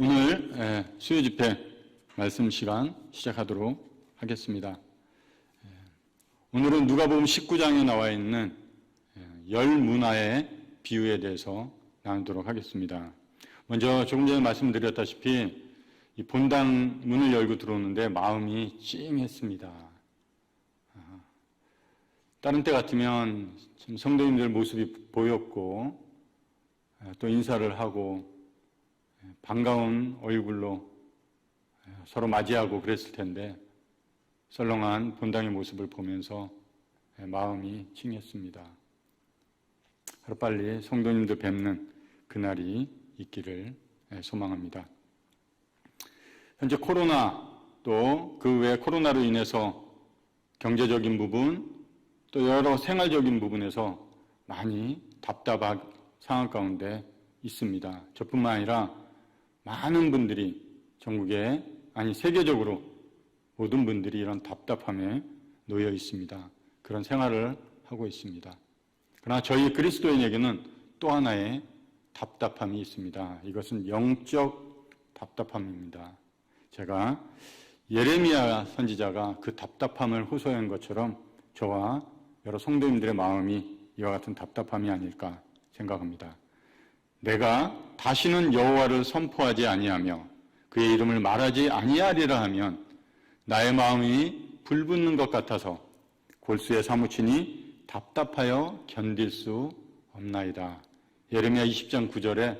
오늘 수요집회 말씀 시간 시작하도록 하겠습니다. 오늘은 누가복음 19장에 나와 있는 열 문화의 비유에 대해서 나누도록 하겠습니다. 먼저 조금 전에 말씀드렸다시피 이 본당 문을 열고 들어오는데 마음이 찡했습니다. 다른 때 같으면 참 성도님들 모습이 보였고 또 인사를 하고 반가운 얼굴로 서로 맞이하고 그랬을 텐데 썰렁한 본당의 모습을 보면서 마음이 찡했습니다. 하루빨리 성도님들 뵙는 그날이 있기를 소망합니다. 현재 코로나 또 그 외 코로나로 인해서 경제적인 부분 또 여러 생활적인 부분에서 많이 답답한 상황 가운데 있습니다. 저뿐만 아니라 많은 분들이 전국에 아니 세계적으로 모든 분들이 이런 답답함에 놓여 있습니다. 그런 생활을 하고 있습니다. 그러나 저희 그리스도인에게는 또 하나의 답답함이 있습니다. 이것은 영적 답답함입니다. 제가 예레미야 선지자가 그 답답함을 호소한 것처럼 저와 여러 성도님들의 마음이 이와 같은 답답함이 아닐까 생각합니다. 내가 다시는 여호와를 선포하지 아니하며 그의 이름을 말하지 아니하리라 하면 나의 마음이 불붙는 것 같아서 골수에 사무치니 답답하여 견딜 수 없나이다. 예레미야 20장 9절에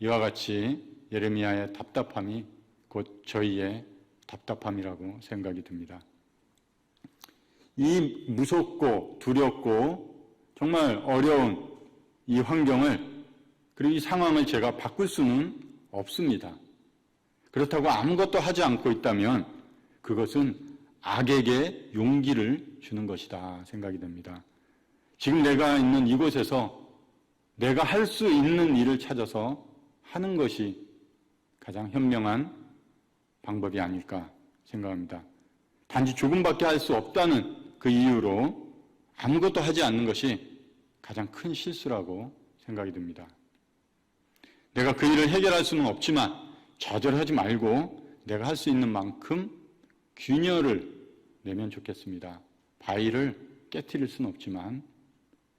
이와 같이 예레미야의 답답함이 곧 저희의 답답함이라고 생각이 듭니다. 이 무섭고 두렵고 정말 어려운 이 환경을 그리고 이 상황을 제가 바꿀 수는 없습니다. 그렇다고 아무것도 하지 않고 있다면 그것은 악에게 용기를 주는 것이다 생각이 됩니다. 지금 내가 있는 이곳에서 내가 할 수 있는 일을 찾아서 하는 것이 가장 현명한 방법이 아닐까 생각합니다. 단지 조금밖에 할 수 없다는 그 이유로 아무것도 하지 않는 것이 가장 큰 실수라고 생각이 듭니다. 내가 그 일을 해결할 수는 없지만 좌절하지 말고 내가 할 수 있는 만큼 균열을 내면 좋겠습니다. 바위를 깨트릴 수는 없지만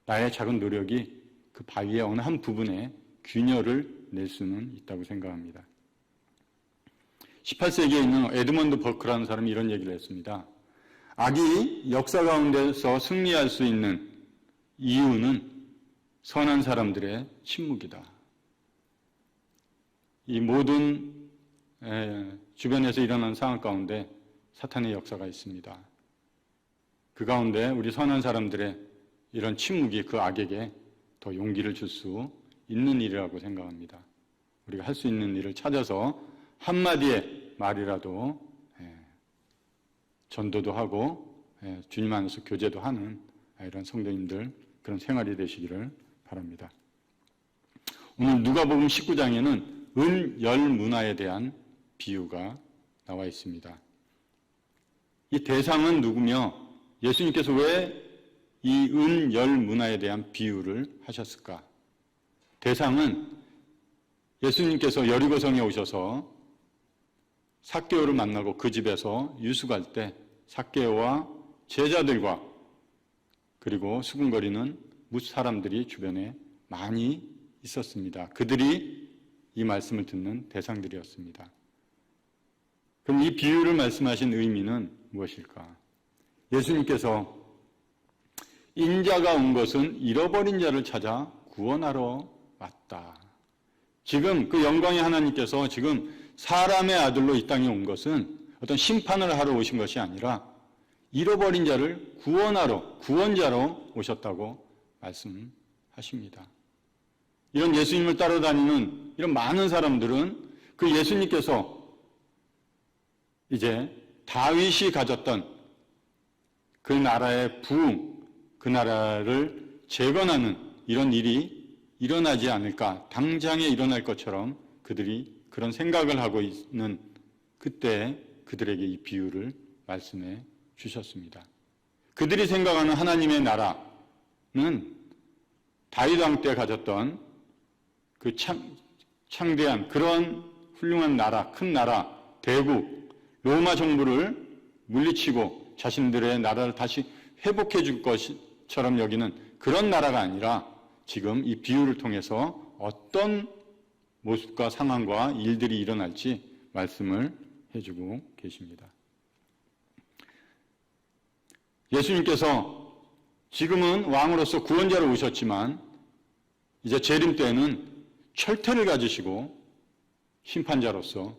나의 작은 노력이 그 바위의 어느 한 부분에 균열을 낼 수는 있다고 생각합니다. 18세기에 있는 에드먼드 버크라는 사람이 이런 얘기를 했습니다. 악이 역사 가운데서 승리할 수 있는 이유는 선한 사람들의 침묵이다. 이 모든 주변에서 일어나는 상황 가운데 사탄의 역사가 있습니다. 그 가운데 우리 선한 사람들의 이런 침묵이 그 악에게 더 용기를 줄 수 있는 일이라고 생각합니다. 우리가 할 수 있는 일을 찾아서 한마디의 말이라도 전도도 하고 주님 안에서 교제도 하는 이런 성도님들 그런 생활이 되시기를 바랍니다. 오늘 누가복음 19장에는 열 문화에 대한 비유가 나와 있습니다. 이 대상은 누구며 예수님께서 왜 이 열 문화에 대한 비유를 하셨을까? 대상은 예수님께서 여리고성에 오셔서 삭개오를 만나고 그 집에서 유숙할 때 삭개오와 제자들과 그리고 수군거리는 뭇 사람들이 주변에 많이 있었습니다. 그들이 이 말씀을 듣는 대상들이었습니다. 그럼 이 비유를 말씀하신 의미는 무엇일까? 예수님께서 인자가 온 것은 잃어버린 자를 찾아 구원하러 왔다. 지금 그 영광의 하나님께서 지금 사람의 아들로 이 땅에 온 것은 어떤 심판을 하러 오신 것이 아니라 잃어버린 자를 구원하러, 구원자로 오셨다고 말씀하십니다. 이런 예수님을 따라다니는 이런 많은 사람들은 그 예수님께서 이제 다윗이 가졌던 그 나라의 부흥, 그 나라를 재건하는 이런 일이 일어나지 않을까, 당장에 일어날 것처럼 그들이 그런 생각을 하고 있는 그때 그들에게 이 비유를 말씀해 주셨습니다. 그들이 생각하는 하나님의 나라는 다윗 왕 때 가졌던 그 창대한 그런 훌륭한 나라, 큰 나라, 대국, 로마 정부를 물리치고 자신들의 나라를 다시 회복해 줄 것처럼 여기는 그런 나라가 아니라 지금 이 비유를 통해서 어떤 모습과 상황과 일들이 일어날지 말씀을 해주고 계십니다. 예수님께서 지금은 왕으로서 구원자로 오셨지만 이제 재림 때에는 철퇴를 가지시고 심판자로서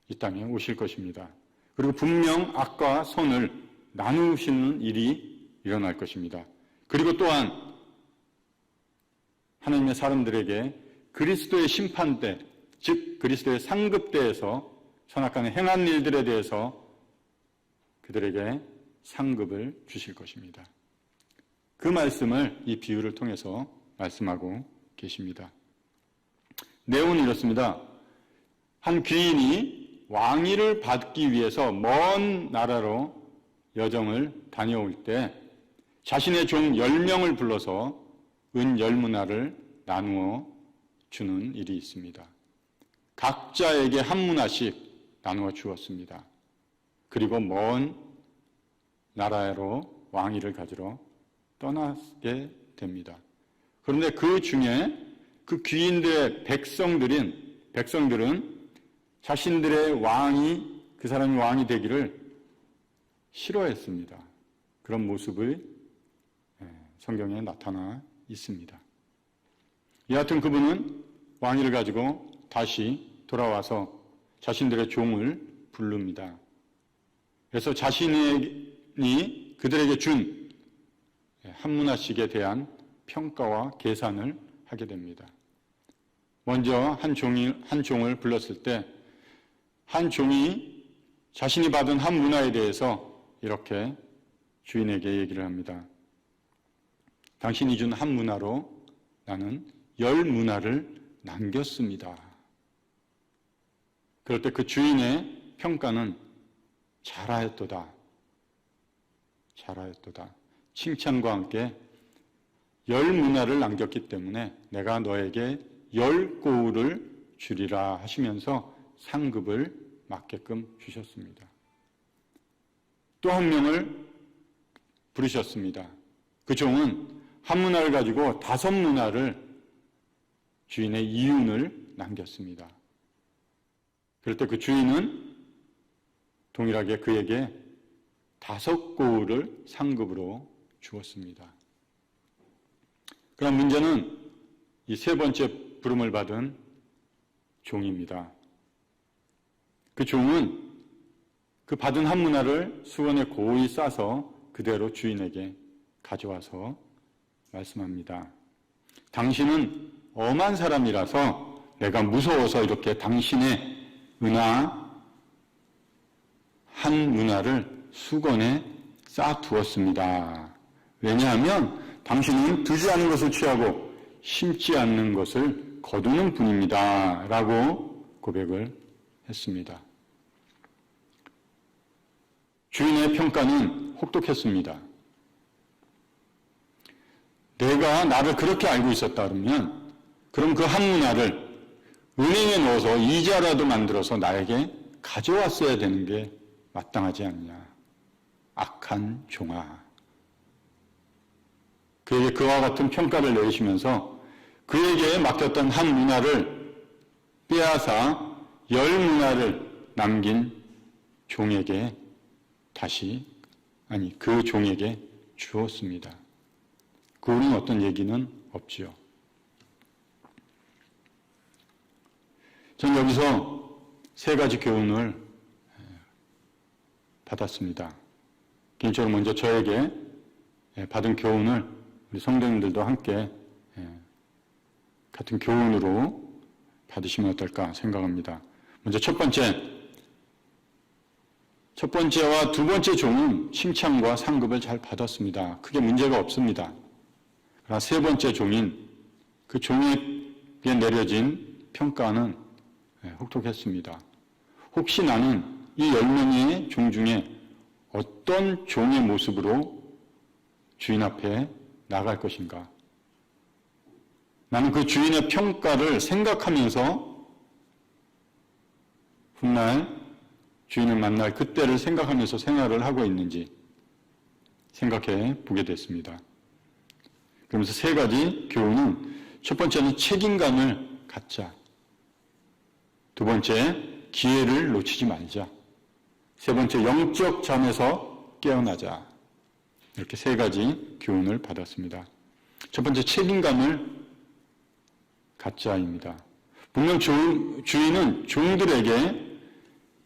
이 땅에 오실 것입니다. 그리고 분명 악과 선을 나누시는 일이 일어날 것입니다. 그리고 또한 하나님의 사람들에게 그리스도의 심판대, 즉 그리스도의 상급대에서 선악간에 행한 일들에 대해서 그들에게 상급을 주실 것입니다. 그 말씀을 이 비유를 통해서 말씀하고 계십니다. 내용은 이렇습니다. 한 귀인이 왕위를 받기 위해서 먼 나라로 여정을 다녀올 때 자신의 종 10명을 불러서 은 10문화를 나누어 주는 일이 있습니다. 각자에게 한 문화씩 나누어 주었습니다. 그리고 먼 나라로 왕위를 가지러 떠나게 됩니다. 그런데 그 중에 그 귀인들의 백성들은 자신들의 왕이, 그 사람이 왕이 되기를 싫어했습니다. 그런 모습이 성경에 나타나 있습니다. 여하튼 그분은 왕위를 가지고 다시 돌아와서 자신들의 종을 부릅니다. 그래서 자신이 그들에게 준 한 문화씩에 대한 평가와 계산을 하게 됩니다. 먼저 한 종을 불렀을 때 한 종이 자신이 받은 한 문화에 대해서 이렇게 주인에게 얘기를 합니다. 당신이 준 한 문화로 나는 10문화를 남겼습니다. 그럴 때 그 주인의 평가는 잘하였도다. 잘하였도다. 칭찬과 함께 10문화를 남겼기 때문에 내가 너에게 10고울을 주리라 하시면서 상급을 맞게끔 주셨습니다. 또 한 명을 부르셨습니다. 그 종은 한 문화를 가지고 5문화를 주인의 이윤을 남겼습니다. 그럴 때 그 주인은 동일하게 그에게 5고울을 상급으로 주었습니다. 그럼 문제는 이 세 번째 부름을 받은 종입니다. 그 종은 그 받은 한 문화를 수건에 고이 싸서 그대로 주인에게 가져와서 말씀합니다. 당신은 엄한 사람이라서 내가 무서워서 이렇게 당신의 은하 한 문화를 수건에 싸두었습니다. 왜냐하면 당신은 두지 않은 것을 취하고 심지 않는 것을 거두는 분입니다. 라고 고백을 했습니다. 주인의 평가는 혹독했습니다. 내가 나를 그렇게 알고 있었다 그러면 그럼 그 한 문화를 은행에 넣어서 이자라도 만들어서 나에게 가져왔어야 되는 게 마땅하지 않냐. 악한 종아. 그에게 그와 같은 평가를 내리시면서 그에게 맡겼던 한 문화를 빼앗아 10문화를 남긴 종에게 그 종에게 주었습니다. 그 후는 어떤 얘기는 없지요. 전 여기서 3가지 교훈을 받았습니다. 개인적으로 먼저 저에게 받은 교훈을 우리 성도님들도 함께 같은 교훈으로 받으시면 어떨까 생각합니다. 먼저 첫 번째와 두 번째 종은 칭찬과 상급을 잘 받았습니다. 크게 문제가 없습니다. 그러나 세 번째 종인 그 종에게 내려진 평가는 혹독했습니다. 혹시 나는 이 10명의 종 중에 어떤 종의 모습으로 주인 앞에 나갈 것인가? 나는 그 주인의 평가를 생각하면서 훗날 주인을 만날 그때를 생각하면서 생활을 하고 있는지 생각해 보게 됐습니다. 그러면서 세 가지 교훈은, 첫 번째는 책임감을 갖자. 두 번째, 기회를 놓치지 말자. 세 번째, 영적 잠에서 깨어나자. 이렇게 세 가지 교훈을 받았습니다. 첫 번째, 책임감을 갖자입니다. 분명 주인은 종들에게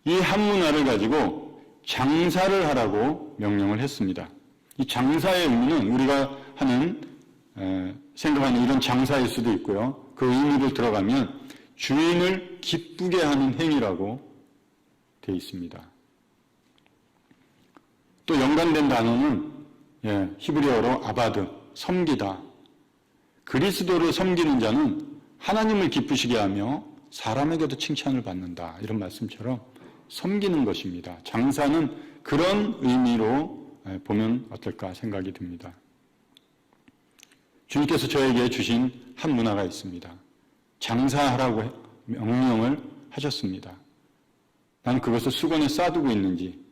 이 한 문화를 가지고 장사를 하라고 명령을 했습니다. 이 장사의 의미는 우리가 생각하는 이런 장사일 수도 있고요. 그 의미를 들어가면 주인을 기쁘게 하는 행위라고 되어 있습니다. 또 연관된 단어는 히브리어로 아바드, 섬기다. 그리스도를 섬기는 자는 하나님을 기쁘시게 하며 사람에게도 칭찬을 받는다. 이런 말씀처럼 섬기는 것입니다. 장사는 그런 의미로 보면 어떨까 생각이 듭니다. 주님께서 저에게 주신 한 문화가 있습니다. 장사하라고 명령을 하셨습니다. 난 그것을 수건에 싸두고 있는지,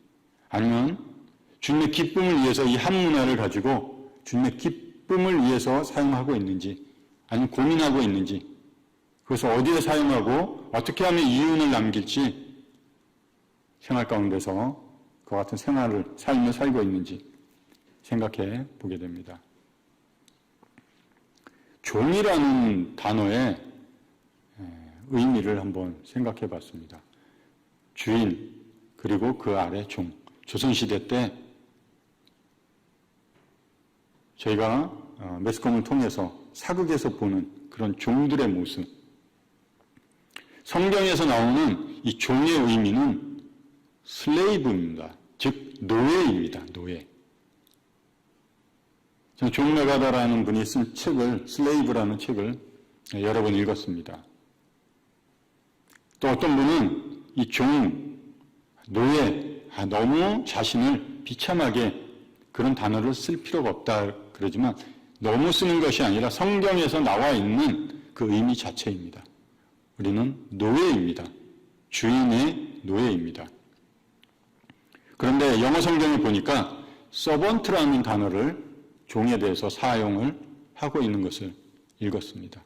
아니면 주님의 기쁨을 위해서 이 한 문화를 가지고 주님의 기쁨을 위해서 사용하고 있는지, 아니면 고민하고 있는지, 그것을 어디에 사용하고 어떻게 하면 이윤을 남길지 생활 가운데서 그와 같은 삶을 살고 있는지 생각해 보게 됩니다. 종이라는 단어의 의미를 한번 생각해 봤습니다. 주인, 그리고 그 아래 종. 조선시대 때 저희가 매스컴을 통해서 사극에서 보는 그런 종들의 모습. 성경에서 나오는 이 종의 의미는 슬레이브입니다. 즉 노예입니다. 노예. 저는 존 메가더라는 분이 쓴 책을, 슬레이브라는 책을 여러 번 읽었습니다. 또 어떤 분은 이 종, 노예, 너무 자신을 비참하게 그런 단어를 쓸 필요가 없다 그러지만 너무 쓰는 것이 아니라 성경에서 나와 있는 그 의미 자체입니다. 우리는 노예입니다. 주인의 노예입니다. 그런데 영어 성경에 보니까 서번트라는 단어를 종에 대해서 사용을 하고 있는 것을 읽었습니다.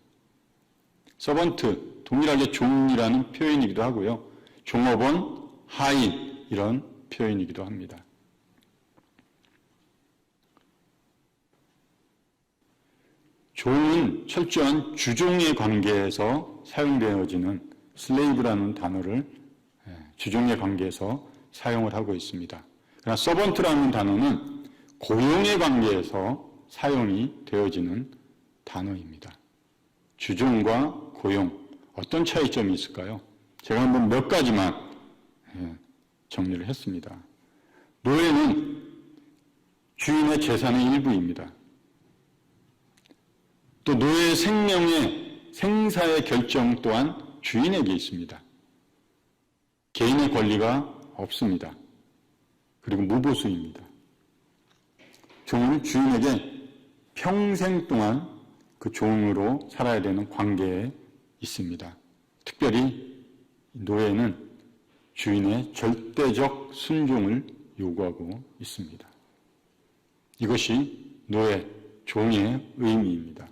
서번트, 동일하게 종이라는 표현이기도 하고요. 종업원, 하인 이런 표현이기도 합니다. 종은 철저한 주종의 관계에서 사용되어지는 슬레이브라는 단어를 주종의 관계에서 사용을 하고 있습니다. 그러나 서번트라는 단어는 고용의 관계에서 사용이 되어지는 단어입니다. 주종과 고용, 어떤 차이점이 있을까요? 제가 한번 몇 가지만 정리를 했습니다. 노예는 주인의 재산의 일부입니다. 또 노예의 생사의 결정 또한 주인에게 있습니다. 개인의 권리가 없습니다. 그리고 무보수입니다. 종은 주인에게 평생 동안 그 종으로 살아야 되는 관계에 있습니다. 특별히 노예는 주인의 절대적 순종을 요구하고 있습니다. 이것이 노예, 종의 의미입니다.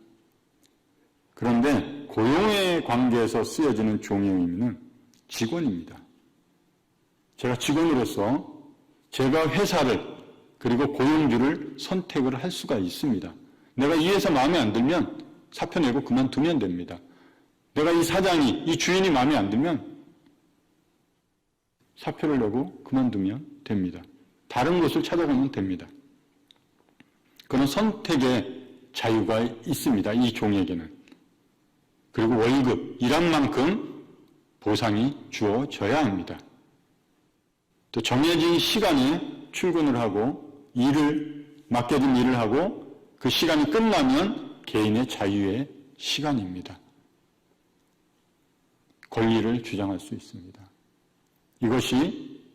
그런데 고용의 관계에서 쓰여지는 종의 의미는 직원입니다. 제가 직원으로서 제가 회사를 그리고 고용주를 선택을 할 수가 있습니다. 내가 이 회사 마음에 안 들면 사표 내고 그만두면 됩니다. 내가 이 사장이, 이 주인이 마음에 안 들면 사표를 내고 그만두면 됩니다. 다른 곳을 찾아가면 됩니다. 그런 선택의 자유가 있습니다. 이 종에게는. 그리고 월급, 일한 만큼 보상이 주어져야 합니다. 또 정해진 시간에 출근을 하고 맡겨진 일을 하고 그 시간이 끝나면 개인의 자유의 시간입니다. 권리를 주장할 수 있습니다. 이것이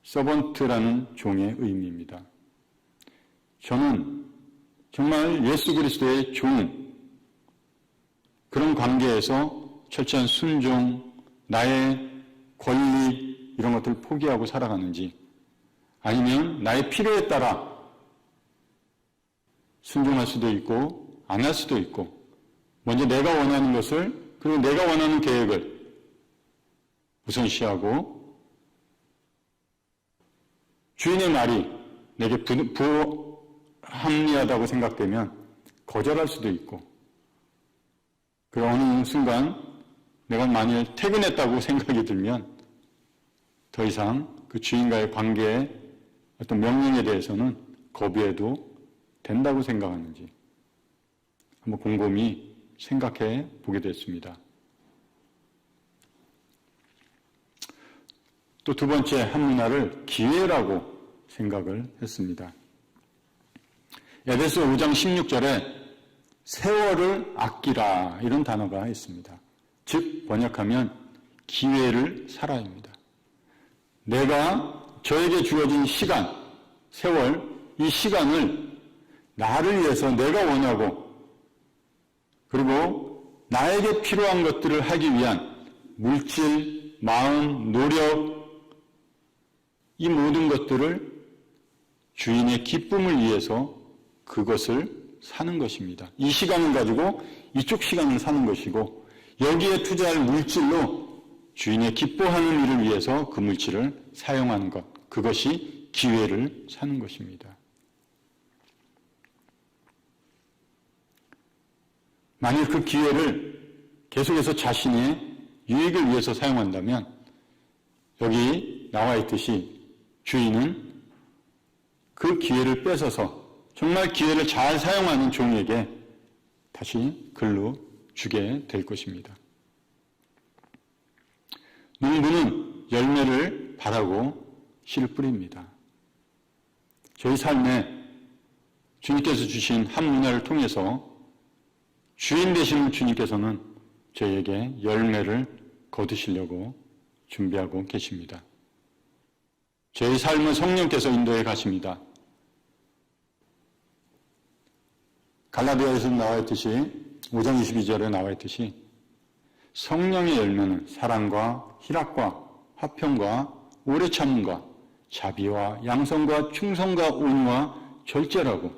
서번트라는 종의 의미입니다. 저는 정말 예수 그리스도의 종, 그런 관계에서 철저한 순종, 나의 권리, 이런 것들을 포기하고 살아가는지, 아니면 나의 필요에 따라 순종할 수도 있고 안 할 수도 있고, 먼저 내가 원하는 것을, 그리고 내가 원하는 계획을 우선시하고 주인의 말이 내게 합리하다고 생각되면 거절할 수도 있고, 그리고 어느 순간 내가 만일 퇴근했다고 생각이 들면 더 이상 그 주인과의 관계의 어떤 명령에 대해서는 거부해도 된다고 생각하는지 한번 곰곰이 생각해 보게 됐습니다. 또 두 번째 한문화를 기회라고 생각을 했습니다. 에베소 5장 16절에 세월을 아끼라 이런 단어가 있습니다. 즉 번역하면 기회를 살아야합니다. 내가 저에게 주어진 시간, 세월, 이 시간을 나를 위해서 내가 원하고 그리고 나에게 필요한 것들을 하기 위한 물질, 마음, 노력, 이 모든 것들을 주인의 기쁨을 위해서 그것을 사는 것입니다. 이 시간을 가지고 이쪽 시간을 사는 것이고, 여기에 투자할 물질로 주인의 기뻐하는 일을 위해서 그 물질을 사용하는 것, 그것이 기회를 사는 것입니다. 만일 그 기회를 계속해서 자신의 유익을 위해서 사용한다면 여기 나와 있듯이 주인은 그 기회를 뺏어서 정말 기회를 잘 사용하는 종에게 다시 글로 주게 될 것입니다. 농부는 열매를 바라고 씨를 뿌립니다. 저희 삶에 주님께서 주신 한 문화를 통해서 주인 되시는 주님께서는 저에게 열매를 거두시려고 준비하고 계십니다. 저희 삶은 성령께서 인도해 가십니다. 갈라디아에서 나와 있듯이 5장 22절에 나와 있듯이 성령의 열매는 사랑과 희락과 화평과 오래 참음과 자비와 양성과 충성과 온유와 절제라고,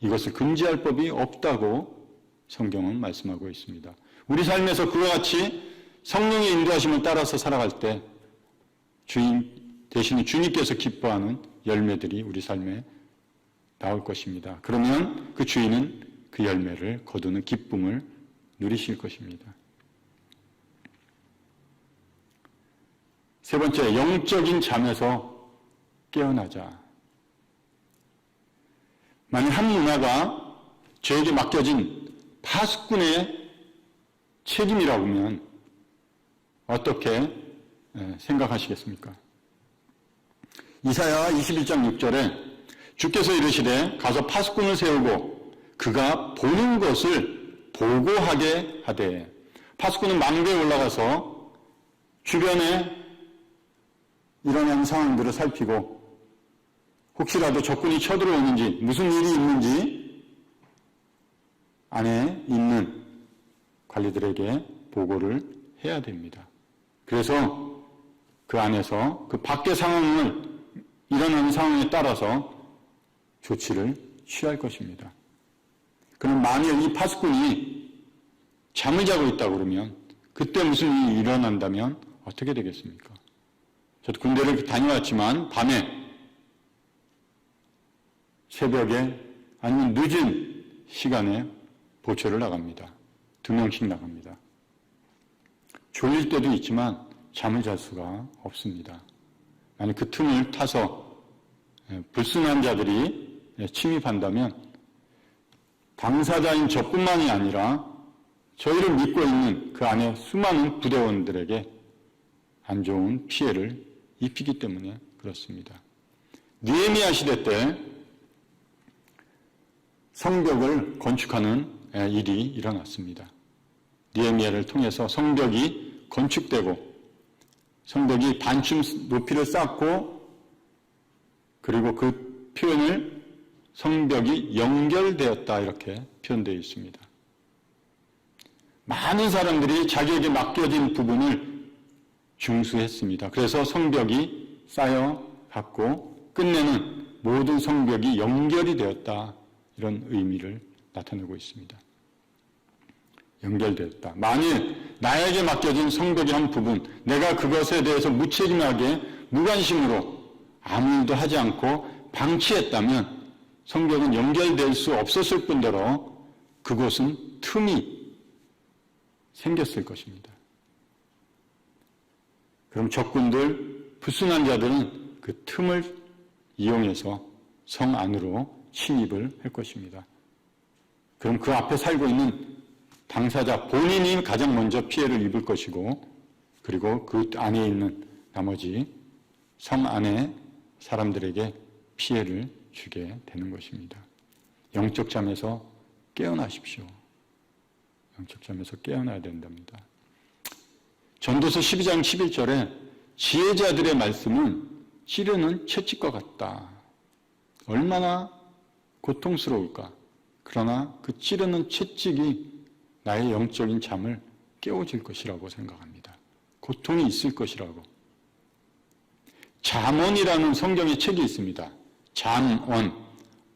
이것을 금지할 법이 없다고 성경은 말씀하고 있습니다. 우리 삶에서 그와 같이 성령의 인도하심을 따라서 살아갈 때 주인 대신에 주님께서 기뻐하는 열매들이 우리 삶에 나올 것입니다. 그러면 그 주인은 그 열매를 거두는 기쁨을 누리실 것입니다. 세 번째, 영적인 잠에서 깨어나자. 만약 한 문화가 저에게 맡겨진 파수꾼의 책임이라고 하면 어떻게 생각하시겠습니까? 이사야 21장 6절에 주께서 이르시되 가서 파수꾼을 세우고 그가 보는 것을 보고하게 하되, 파수꾼은 망대에 올라가서 주변에 일어나는 상황들을 살피고 혹시라도 적군이 쳐들어오는지 무슨 일이 있는지 안에 있는 관리들에게 보고를 해야 됩니다. 그래서 그 안에서 그 밖의 상황을, 일어나는 상황에 따라서 조치를 취할 것입니다. 그럼 만일 이 파수꾼이 잠을 자고 있다고 그러면 그때 무슨 일이 일어난다면 어떻게 되겠습니까? 저도 군대를 다녀왔지만 밤에, 새벽에 아니면 늦은 시간에 보초를 나갑니다. 2명씩 나갑니다. 졸릴 때도 있지만 잠을 잘 수가 없습니다. 만약 그 틈을 타서 불순한 자들이 침입한다면 당사자인 저뿐만이 아니라 저희를 믿고 있는 그 안에 수많은 부대원들에게 안 좋은 피해를 입히기 때문에 그렇습니다. 느헤미야 시대 때 성벽을 건축하는 일이 일어났습니다. 느헤미야를 통해서 성벽이 건축되고 성벽이 반쯤 높이를 쌓고, 그리고 그 표현을 성벽이 연결되었다 이렇게 표현되어 있습니다. 많은 사람들이 자기에게 맡겨진 부분을 중수했습니다. 그래서 성벽이 쌓여갔고 끝내는 모든 성벽이 연결이 되었다. 이런 의미를 나타내고 있습니다. 연결되었다. 만일 나에게 맡겨진 성벽의 한 부분, 내가 그것에 대해서 무책임하게 무관심으로 아무 일도 하지 않고 방치했다면 성벽은 연결될 수 없었을 뿐더러 그곳은 틈이 생겼을 것입니다. 그럼 적군들, 불순한 자들은 그 틈을 이용해서 성 안으로 침입을 할 것입니다. 그럼 그 앞에 살고 있는 당사자 본인이 가장 먼저 피해를 입을 것이고, 그리고 그 안에 있는 나머지 성 안의 사람들에게 피해를 주게 되는 것입니다. 영적 잠에서 깨어나십시오. 영적 잠에서 깨어나야 된답니다. 전도서 12장 11절에 지혜자들의 말씀은 찌르는 채찍과 같다. 얼마나 고통스러울까. 그러나 그 찌르는 채찍이 나의 영적인 잠을 깨워줄 것이라고 생각합니다. 고통이 있을 것이라고. 잠언이라는 성경의 책이 있습니다. 잠언.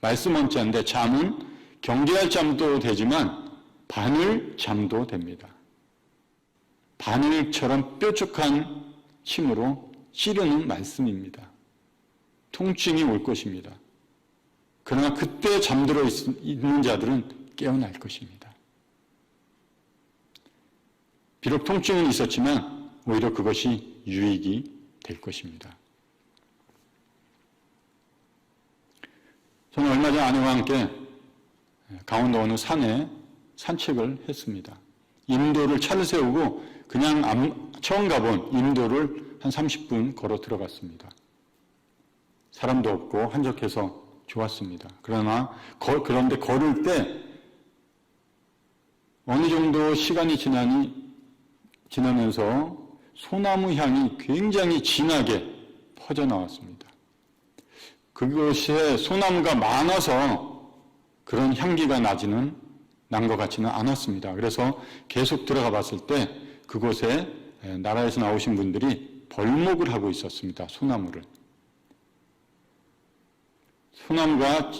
말씀 원자인데 잠은 경계할 잠도 되지만 바늘 잠도 됩니다. 바늘처럼 뾰족한 침으로 찌르는 말씀입니다. 통증이 올 것입니다. 그러나 그때 잠들어 있는 자들은 깨어날 것입니다. 비록 통증은 있었지만 오히려 그것이 유익이 될 것입니다. 저는 얼마 전 아내와 함께 강원도 어느 산에 산책을 했습니다. 임도를 차를 세우고 그냥 처음 가본 임도를 한 30분 걸어 들어갔습니다. 사람도 없고 한적해서 좋았습니다. 그런데 걸을 때 어느 정도 시간이 지나면서 소나무 향이 굉장히 진하게 퍼져나왔습니다. 그곳에 소나무가 많아서 그런 향기가 난 것 같지는 않았습니다. 그래서 계속 들어가 봤을 때 그곳에 나라에서 나오신 분들이 벌목을 하고 있었습니다. 소나무를. 소나무가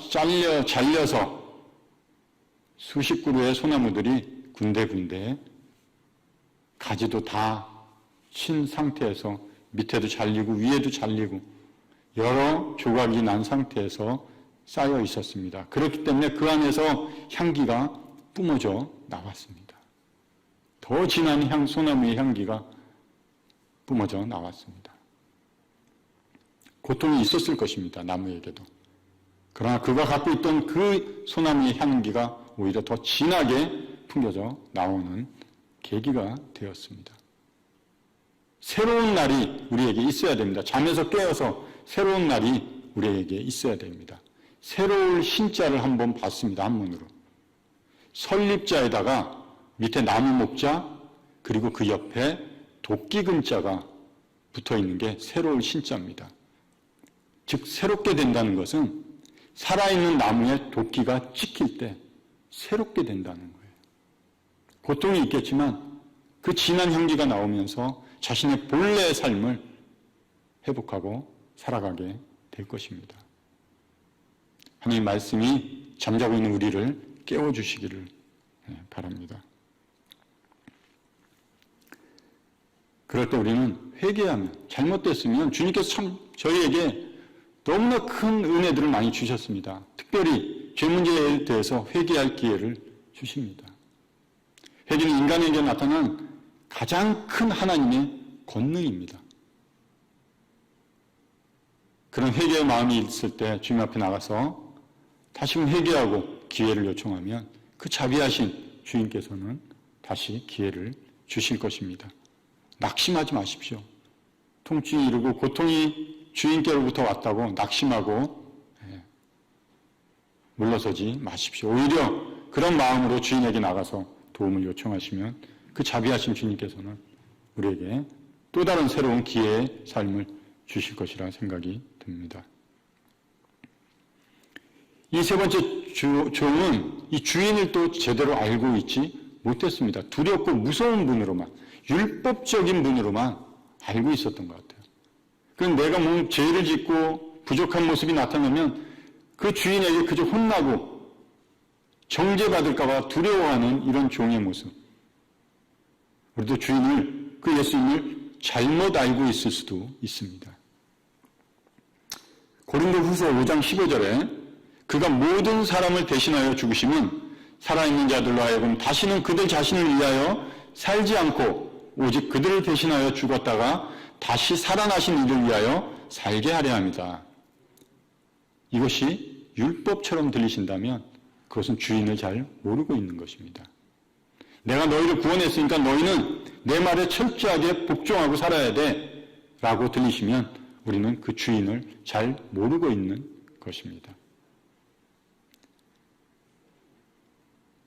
잘려서 수십 그루의 소나무들이 군데군데 가지도 다 친 상태에서 밑에도 잘리고 위에도 잘리고 여러 조각이 난 상태에서 쌓여 있었습니다. 그렇기 때문에 그 안에서 향기가 뿜어져 나왔습니다. 더 진한 소나무의 향기가 뿜어져 나왔습니다. 고통이 있었을 것입니다. 나무에게도. 그러나 그가 갖고 있던 그 소나무의 향기가 오히려 더 진하게 풍겨져 나오는 계기가 되었습니다. 새로운 날이 우리에게 있어야 됩니다. 잠에서 깨어서 새로운 날이 우리에게 있어야 됩니다. 새로울 신자를 한번 봤습니다. 한문으로. 설립자에다가 밑에 나무 목자 그리고 그 옆에 도끼 근자가 붙어있는 게 새로울 신자입니다. 즉 새롭게 된다는 것은 살아있는 나무에 도끼가 찍힐 때 새롭게 된다는 거예요. 고통이 있겠지만 그 진한 향기가 나오면서 자신의 본래의 삶을 회복하고 살아가게 될 것입니다. 하나님 말씀이 잠자고 있는 우리를 깨워주시기를 바랍니다. 그럴 때 우리는 회개하면, 잘못됐으면 주님께서 참 저희에게 너무나 큰 은혜들을 많이 주셨습니다. 특별히 죄 문제에 대해서 회개할 기회를 주십니다. 회개는 인간에게 나타난 가장 큰 하나님의 권능입니다. 그런 회개의 마음이 있을 때 주님 앞에 나가서 다시금 회개하고 기회를 요청하면 그 자비하신 주님께서는 다시 기회를 주실 것입니다. 낙심하지 마십시오. 통증이 이르고 고통이 주인께로부터 왔다고 낙심하고 물러서지 마십시오. 오히려 그런 마음으로 주인에게 나가서 도움을 요청하시면 그 자비하신 주님께서는 우리에게 또 다른 새로운 기회의 삶을 주실 것이라 생각이 듭니다. 이 세 번째 종은 이 주인을 또 제대로 알고 있지 못했습니다. 두렵고 무서운 분으로만, 율법적인 분으로만 알고 있었던 것 같아요. 그럼 내가 뭐 죄를 짓고 부족한 모습이 나타나면 그 주인에게 그저 혼나고 정죄받을까 봐 두려워하는 이런 종의 모습. 우리도 주인을, 그 예수님을 잘못 알고 있을 수도 있습니다. 고린도후서 5장 15절에 그가 모든 사람을 대신하여 죽으심은 살아있는 자들로 하여금 다시는 그들 자신을 위하여 살지 않고 오직 그들을 대신하여 죽었다가 다시 살아나신 이를 위하여 살게 하려 합니다. 이것이 율법처럼 들리신다면 그것은 주인을 잘 모르고 있는 것입니다. 내가 너희를 구원했으니까 너희는 내 말에 철저하게 복종하고 살아야 돼 라고 들리시면 우리는 그 주인을 잘 모르고 있는 것입니다.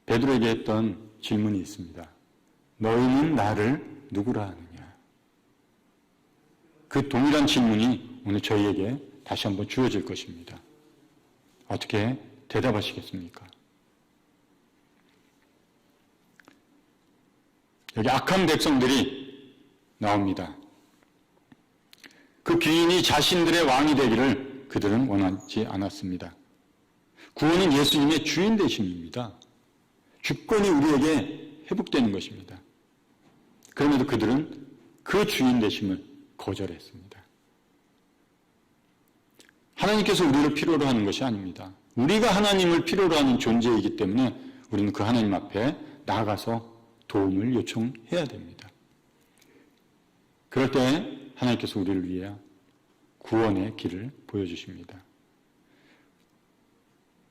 베드로에게 했던 질문이 있습니다. 너희는 나를 누구라 하느냐? 그 동일한 질문이 오늘 저희에게 다시 한번 주어질 것입니다. 어떻게 대답하시겠습니까? 여기 악한 백성들이 나옵니다. 그 귀인이 자신들의 왕이 되기를 그들은 원하지 않았습니다. 구원은 예수님의 주인 되심입니다. 주권이 우리에게 회복되는 것입니다. 그럼에도 그들은 그 주인 되심을 거절했습니다. 하나님께서 우리를 필요로 하는 것이 아닙니다. 우리가 하나님을 필요로 하는 존재이기 때문에 우리는 그 하나님 앞에 나아가서 도움을 요청해야 됩니다. 그럴 때 하나님께서 우리를 위해 구원의 길을 보여주십니다.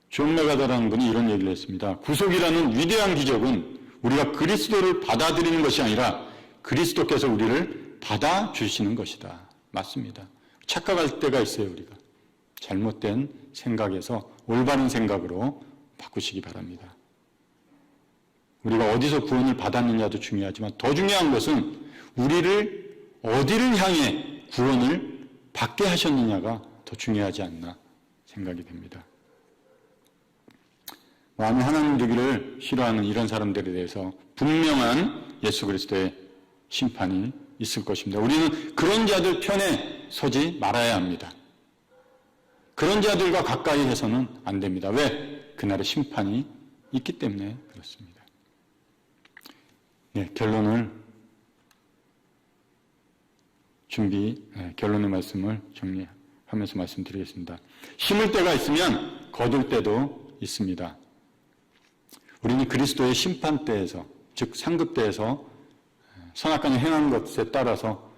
존 메가더라는 분이 이런 얘기를 했습니다. 구속이라는 위대한 기적은 우리가 그리스도를 받아들이는 것이 아니라 그리스도께서 우리를 받아주시는 것이다. 맞습니다. 착각할 때가 있어요, 우리가. 잘못된 생각에서 올바른 생각으로 바꾸시기 바랍니다. 우리가 어디서 구원을 받았느냐도 중요하지만 더 중요한 것은 우리를 어디를 향해 구원을 받게 하셨느냐가 더 중요하지 않나 생각이 됩니다. 마음이 하나님 되기를 싫어하는 이런 사람들에 대해서 분명한 예수 그리스도의 심판이 있을 것입니다. 우리는 그런 자들 편에 서지 말아야 합니다. 그런 자들과 가까이 해서는 안 됩니다. 왜? 그날의 심판이 있기 때문에 그렇습니다. 결론의 말씀을 정리하면서 말씀드리겠습니다. 심을 때가 있으면 거둘 때도 있습니다. 우리는 그리스도의 심판대에서, 즉 상급대에서 선악간에 행한 것에 따라서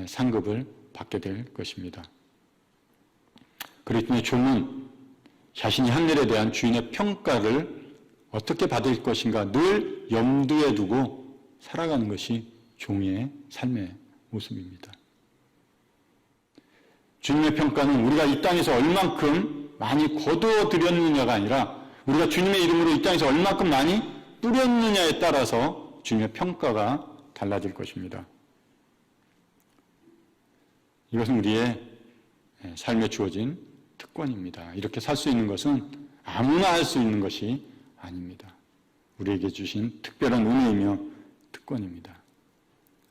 상급을 받게 될 것입니다. 그렇기 때문에 종은 자신이 한 일에 대한 주인의 평가를 어떻게 받을 것인가 늘 염두에 두고 살아가는 것이 종의 삶의 모습입니다. 주님의 평가는 우리가 이 땅에서 얼만큼 많이 거두어 드렸느냐가 아니라 우리가 주님의 이름으로 이 땅에서 얼만큼 많이 뿌렸느냐에 따라서 주님의 평가가 달라질 것입니다. 이것은 우리의 삶에 주어진 특권입니다. 이렇게 살 수 있는 것은 아무나 할 수 있는 것이 아닙니다. 우리에게 주신 특별한 은혜이며 특권입니다.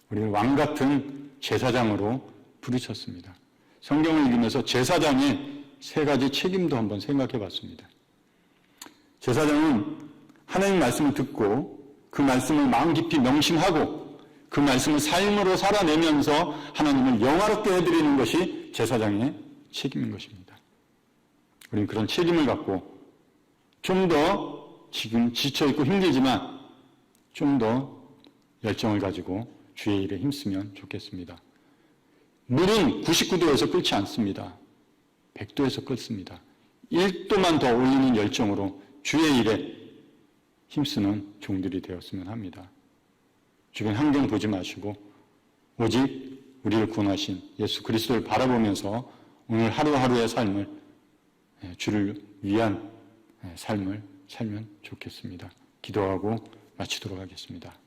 우리는 왕같은 제사장으로 부르셨습니다. 성경을 읽으면서 제사장의 3가지 책임도 한번 생각해 봤습니다. 제사장은 하나님 말씀을 듣고 그 말씀을 마음 깊이 명심하고 그 말씀을 삶으로 살아내면서 하나님을 영화롭게 해드리는 것이 제사장의 책임인 것입니다. 우리는 그런 책임을 갖고 좀 더 지금 지쳐있고 힘들지만 좀 더 열정을 가지고 주의 일에 힘쓰면 좋겠습니다. 물은 99도에서 끓지 않습니다. 100도에서 끓습니다. 1도만 더 올리는 열정으로 주의 일에 힘쓰는 종들이 되었으면 합니다. 주변 환경 보지 마시고 오직 우리를 구원하신 예수 그리스도를 바라보면서 오늘 하루하루의 삶을 주를 위한 삶을 살면 좋겠습니다. 기도하고 마치도록 하겠습니다.